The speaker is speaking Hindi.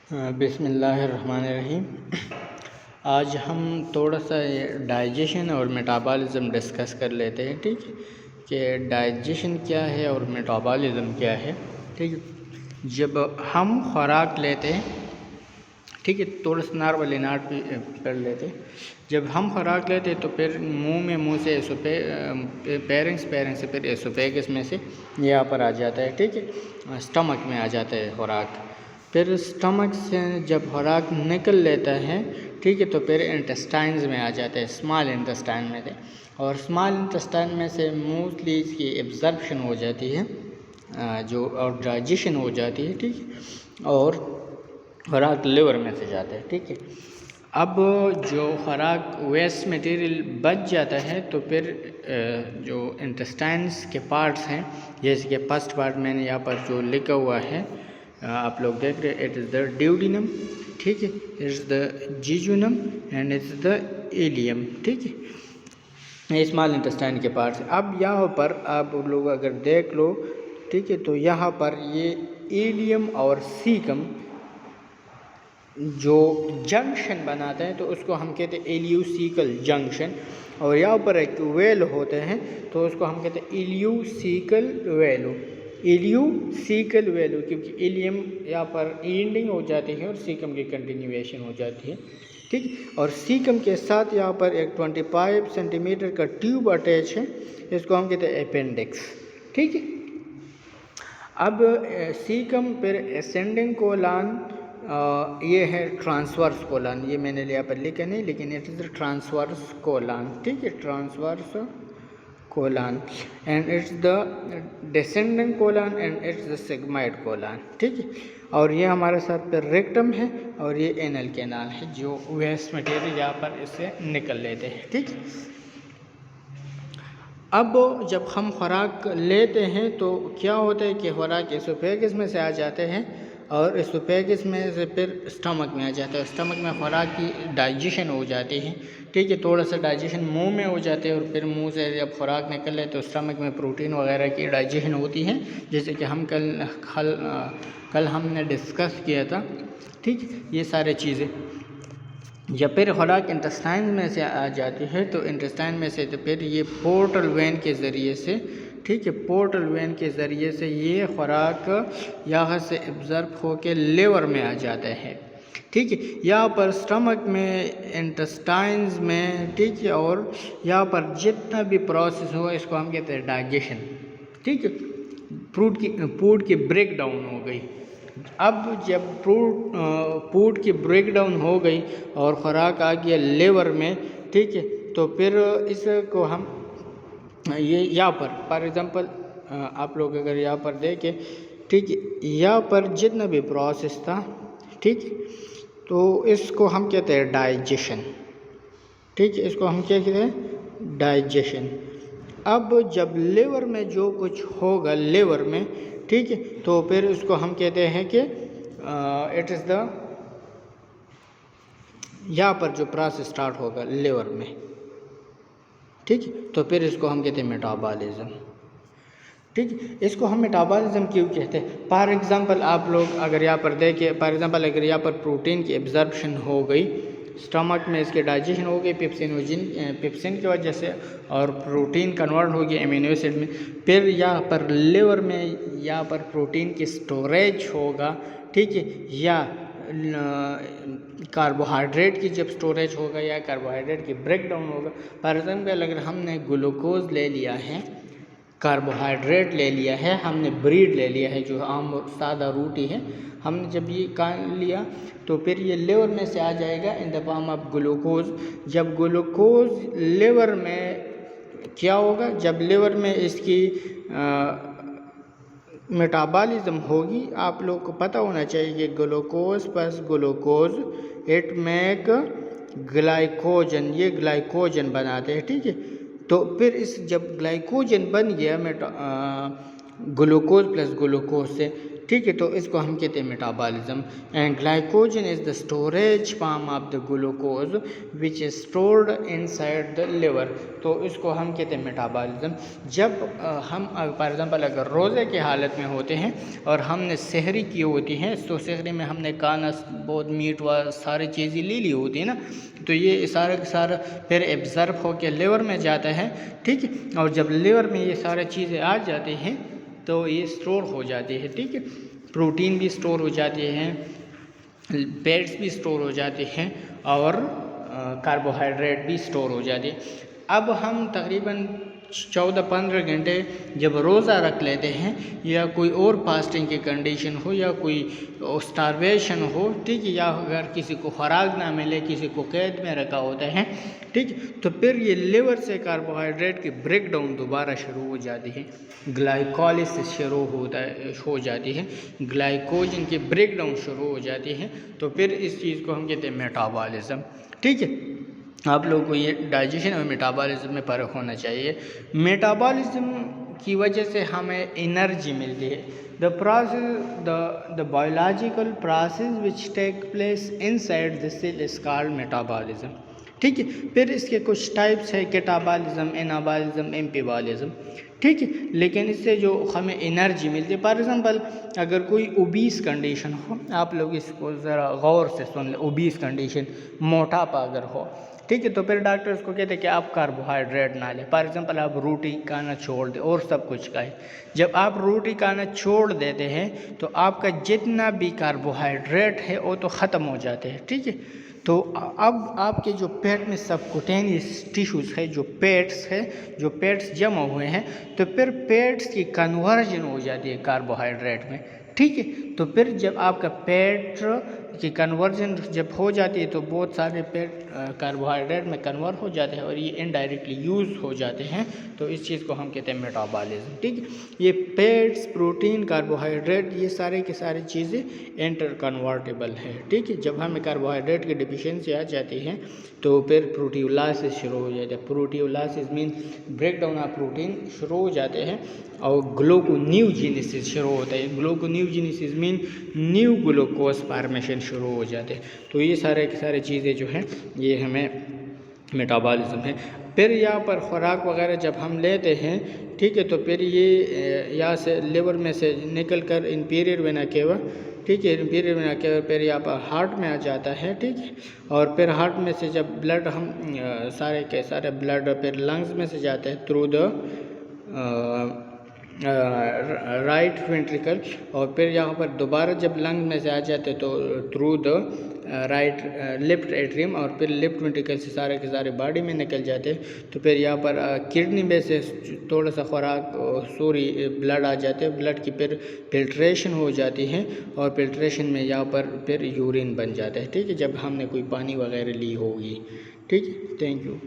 बिस्मिल्लाहिर्रहमानिर्रहीम। आज हम थोड़ा सा डाइजेशन और मेटाबॉलिज़्म डिस्कस कर लेते हैं। ठीक है कि डाइजेशन क्या है और मेटाबॉलिज़्म क्या है। ठीक है, जब हम खुराक लेते हैं, ठीक है, थोड़ा सा नॉर्मली नाट भी कर लेते हैं। जब हम खुराक लेते हैं तो फिर मुंह से पैरेंट्स से फिर एसोफेगस में से यहाँ पर आ जाता है। ठीक है, स्टमक में आ जाता है खुराक। फिर स्टमक से जब खुराक निकल लेता है, ठीक है, तो फिर इंटेस्टाइन्स में आ जाता है, स्मॉल इंटेस्टाइन में से। और स्मॉल इंटेस्टाइन में से मोस्टली इसकी एब्जॉर्प्शन हो जाती है और डाइजेशन हो जाती है। ठीक है, और खुराक लिवर में से जाता है। ठीक है, अब जो खुराक वेस्ट मटेरियल बच जाता है तो फिर जो इंटेस्टाइन्स के पार्ट्स हैं, जैसे कि फर्स्ट पार्ट मैंने यहाँ पर जो लिखा हुआ है आप लोग देख रहे, इट इज़ द ड्यूडिनम। ठीक है, it is the jejunum and it's the ileum. ठीक है, ये स्मॉल इंटेस्टाइन के पार्ट्स। अब यहाँ पर आप लोग अगर देख लो, ठीक है, तो यहाँ पर ये इलियम और सीकम जो जंक्शन बनाते हैं तो उसको हम कहते हैं इलियोसीकल जंक्शन। और यहाँ पर एक वेल होते हैं तो उसको हम कहते हैं इलियोसीकल वेलो, इलियोसीकल वेलो, क्योंकि इलियम यहाँ पर एंडिंग हो जाती है और सीकम की कंटिन्यूएशन हो जाती है। ठीक, और सीकम के साथ यहाँ पर एक 25 सेंटीमीटर का ट्यूब अटैच है, इसको हम कहते हैं अपेंडिक्स। ठीक है, अब सीकम फिर असेंडिंग कोलन, ये है ट्रांसवर्स कोलन, ये मैंने यहाँ पर लिखा नहीं लेकिन इट इज़ ट्रांसवर्स कोलन। ठीक है, transverse colon and it's the descending colon and it's the sigmoid colon. ठीक है, और ये हमारे साथ पर रेक्टम है और ये एनल कैनाल है जो वेस्ट मटेरियल यहाँ पर इससे निकल लेते हैं। ठीक, अब जब हम खुराक लेते हैं तो क्या होता है कि खुराक एसोफेगस में से आ जाते हैं और एसोफेगस में से फिर स्टमक में आ जाता है। स्टमक में खुराक की डाइजेशन हो जाती है। ठीक है, थोड़ा सा डाइजेशन मुंह में हो जाते हैं और फिर मुंह से जब खुराक निकले तो स्टमक में प्रोटीन वगैरह की डाइजेशन होती है, जैसे कि हम कल हमने डिस्कस किया था। ठीक, ये सारे चीज़ें जब फिर खुराक इंटेस्टाइन में से आ जाती है तो इंटेस्टाइन में से तो फिर ये पोर्टल वेन के ज़रिए से, ठीक है, पोर्टल वेन के ज़रिए से ये खुराक यहाँ से एब्जॉर्ब होके लिवर में आ जाता है। ठीक है, यहाँ पर स्टमक में, इंटेस्टाइन्स में, ठीक है, और यहाँ पर जितना भी प्रोसेस हो इसको हम कहते हैं डाइजेशन। ठीक है, फूड की ब्रेक डाउन हो गई। अब जब फूड की ब्रेक डाउन हो गई और खुराक आ गया लिवर में, ठीक है, तो फिर इसको हम ये यहाँ पर फॉर एग्ज़ाम्पल आप लोग अगर यहाँ पर देखें, ठीक है, यहाँ पर जितना भी प्रोसेस था, ठीक, तो इसको हम कहते हैं डाइजेशन। ठीक है, इसको हम क्या कहते हैं, डाइजेशन। अब जब लिवर में जो कुछ होगा लिवर में, ठीक है, तो फिर उसको हम कहते हैं कि इट इज़ द, यहाँ पर जो प्रोसेस स्टार्ट होगा लिवर में, ठीक, तो फिर इसको हम कहते हैं मेटाबॉलिज्म। ठीक, इसको हम मेटाबॉलिज्म क्यों कहते हैं? फॉर एग्ज़ाम्पल आप लोग अगर यहाँ पर देखें, फॉर एग्ज़ाम्पल अगर यहाँ पर प्रोटीन की एब्जॉर्प्शन हो गई, स्टमक में इसके डाइजेशन हो गई पेप्सिन की वजह से और प्रोटीन कन्वर्ट हो गया एमिनो एसिड में, फिर यहाँ पर लिवर में यहाँ पर प्रोटीन की स्टोरेज होगा। ठीक है, या कार्बोहाइड्रेट की जब स्टोरेज होगा या कार्बोहाइड्रेट की ब्रेक डाउन होगा। फॉर एग्जाम्पल अगर हमने ग्लूकोज ले लिया है, कार्बोहाइड्रेट ले लिया है, हमने ब्रीड ले लिया है जो आम सादा रोटी है, हमने जब ये काट लिया तो फिर ये लिवर में से आ जाएगा in the form of glucose. जब ग्लूकोज लिवर में क्या होगा, जब लिवर में इसकी मेटाबॉलिज्म होगी, आप लोग को पता होना चाहिए कि glucose plus glucose it make glycogen, ये ग्लाइकोजन बनाते हैं। ठीक है, तो फिर इस जब ग्लाइकोजन बन गया ग्लूकोज प्लस ग्लूकोज से, ठीक है। तो इसको हम कहते हैं metabolism. And glycogen is the storage form of the glucose which is stored inside the liver. तो इसको हम कहते हैं मेटाबॉलिज्म। जब हम फॉर एग्जांपल अगर रोज़े की हालत में होते हैं और हमने सहरी की होती है, तो सहरी में हमने कानस बहुत मीट व सारी चीज़ें ले ली होती है ना, तो ये सारा का सारा फिर एब्जर्व होकर लिवर में जाता है, ठीक है। और जब लिवर में ये सारी चीज़ें आ जाती हैं तो ये स्टोर हो जाती है, ठीक है। प्रोटीन भी स्टोर हो जाते हैं, फैट्स भी स्टोर हो जाते हैं और कार्बोहाइड्रेट भी स्टोर हो जाते हैं। अब हम तकरीबन 14-15 घंटे जब रोज़ा रख लेते हैं या कोई और फास्टिंग की कंडीशन हो या कोई स्टारवेशन हो, ठीक है, या अगर किसी को खुराक ना मिले, किसी को कैद में रखा होता है, ठीक, तो फिर ये लिवर से कार्बोहाइड्रेट की ब्रेक डाउन दोबारा शुरू हो जाती है, ग्लाइकोलिसिस शुरू हो जाती है, ग्लाइकोजन की ब्रेक डाउन शुरू हो जाती है। तो फिर इस चीज़ को हम कहते हैं मेटाबॉलिज्म, ठीक है। आप लोगों को ये डाइजेशन और मेटाबॉलिज्म में फ़र्क होना चाहिए। मेटाबॉलिज्म की वजह से हमें एनर्जी मिलती है। The biological process which take place inside the cell is called metabolism, ठीक है। फिर इसके कुछ टाइप्स है, कैटाबॉलिज्म, एनाबॉलिज्म, एम्पीबॉलिज्म, ठीक है। लेकिन इससे जो हमें एनर्जी मिलती है, फॉर एग्जांपल अगर कोई ओबीस कंडीशन हो, आप लोग इसको ज़रा गौर से सुन लें, ओबीस कंडीशन, मोटापा अगर हो, ठीक है, तो फिर डॉक्टर उसको कहते हैं कि आप कार्बोहाइड्रेट ना लें। फॉर एग्जांपल आप रोटी खाना छोड़ दें और सब कुछ खाएं। जब आप रोटी खाना छोड़ देते हैं तो आपका जितना भी कार्बोहाइड्रेट है वो तो ख़त्म हो जाते हैं, ठीक है। तो अब आपके जो पेट में सबकुटेनियस टिश्यूज़ है, जो पेट्स जमा हुए हैं, तो फिर पेट्स की कन्वर्जन हो जाती है कार्बोहाइड्रेट में, ठीक है। तो फिर जब आपका पेट की कन्वर्जन जब हो जाती है तो बहुत सारे पेट कार्बोहाइड्रेट में कन्वर्ट हो जाते हैं और ये इनडायरेक्टली यूज़ हो जाते हैं। तो इस चीज़ को हम कहते हैं मेटाबॉलिज्म, ठीक है। ये पेट्स, प्रोटीन, कार्बोहाइड्रेट, ये सारे की सारी चीज़ें इंटर कन्वर्टेबल है, ठीक है। जब हमें कार्बोहाइड्रेट की डिफिशियंसी आ जाती है तो फिर प्रोटीओलाइसिस शुरू हो जाता है। Proteolysis mean break down of protein शुरू हो जाते हैं और ग्लूकोन्यूजेनेसिस शुरू होता है। Gluconeogenesis mean new glucose formation शुरू हो जाते हैं। तो ये सारे की सारी चीज़ें जो हैं ये हमें मेटाबॉलिज्म है। फिर यहाँ पर खुराक वगैरह जब हम लेते हैं, ठीक है, तो फिर ये यहाँ से लिवर में से निकल कर इंफीरियर वेना केवा, ठीक है, इंफीरियर वेना केवा फिर यहाँ पर हार्ट में आ जाता है, ठीक है। और फिर हार्ट में से जब ब्लड हम सारे के सारे ब्लड फिर लंग्स में से जाते हैं थ्रू द राइट वेंट्रिकल, और फिर यहाँ पर दोबारा जब लंग में से आ जाते तो through the right left atrium, और फिर लेफ्ट वेंट्रिकल से सारे के सारे बॉडी में निकल जाते। तो फिर यहाँ पर किडनी में से थोड़ा सा खुराक ब्लड आ जाते हैं, ब्लड की फिर फिल्ट्रेशन हो जाती है और फिल्ट्रेशन में यहाँ पर फिर यूरिन बन जाता है, ठीक है, जब हमने कोई पानी वगैरह ली होगी, ठीक है। Thank you.